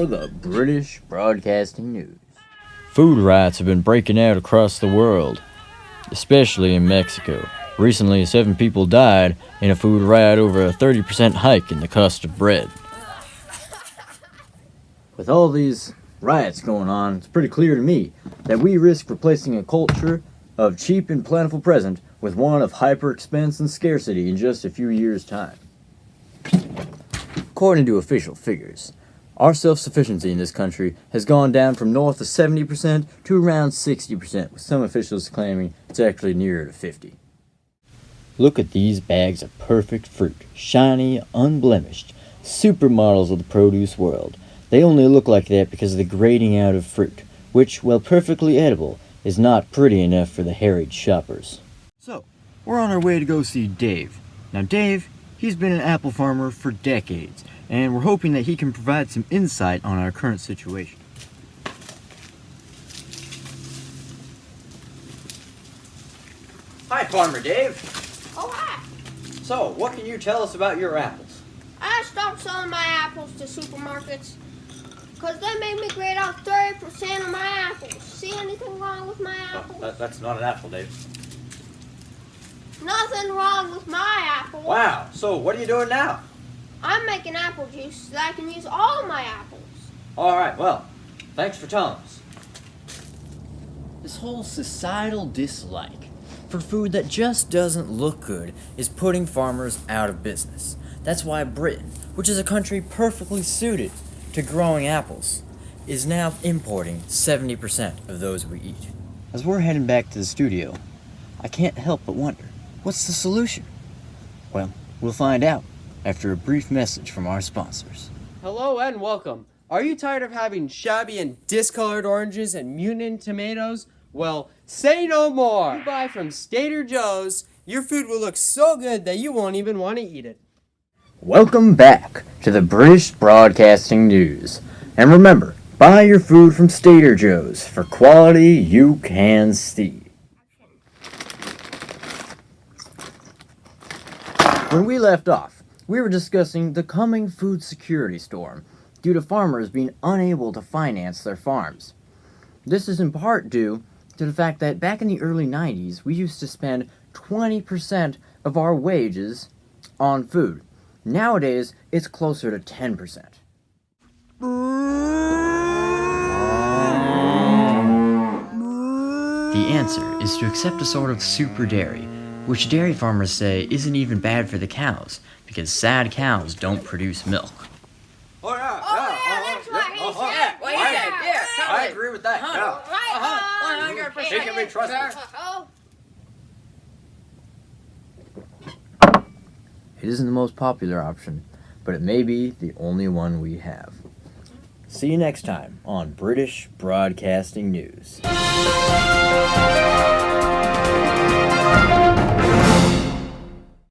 for the British Broadcasting News. Food riots have been breaking out across the world, especially in Mexico. Recently, 7 people died in a food riot over a 30% hike in the cost of bread. With all these riots going on, it's pretty clear to me that we risk replacing a culture of cheap and plentiful present with one of hyper expense and scarcity in just a few years' time. According to official figures, our self-sufficiency in this country has gone down from north of 70% to around 60%, with some officials claiming it's actually nearer to 50%. Look at these bags of perfect fruit, shiny, unblemished, supermodels of the produce world. They only look like that because of the grading out of fruit, which, while perfectly edible, is not pretty enough for the harried shoppers. So, we're on our way to go see Dave. Now Dave, he's been an apple farmer for decades, and we're hoping that he can provide some insight on our current situation. Hi, Farmer Dave. Oh, hi. So, what can you tell us about your apples? I stopped selling my apples to supermarkets because they made me grade out 30% of my apples. See anything wrong with my apples? That's not an apple, Dave. Nothing wrong with my apples. Wow, so what are you doing now? I'm making apple juice so that I can use all my apples. Alright, well, thanks for telling us. This whole societal dislike for food that just doesn't look good is putting farmers out of business. That's why Britain, which is a country perfectly suited to growing apples, is now importing 70% of those we eat. As we're heading back to the studio, I can't help but wonder, what's the solution? Well, we'll find out after a brief message from our sponsors. Hello and welcome. Are you tired of having shabby and discolored oranges and mutant tomatoes? Well, say no more. You buy from Stater Joe's, your food will look so good that you won't even want to eat it. Welcome back to the British Broadcasting News. And remember, buy your food from Stater Joe's for quality you can see. When we left off, we were discussing the coming food security storm due to farmers being unable to finance their farms. This is in part due to the fact that back in the early 90s, we used to spend 20% of our wages on food. Nowadays, it's closer to 10%. The answer is to accept a sort of super dairy, which dairy farmers say isn't even bad for the cows, because sad cows don't produce milk. Oh, yeah, that's what he said. What he said, yeah. I agree with that. Right. He can be trusted. It isn't the most popular option, but it may be the only one we have. See you next time on British Broadcasting News.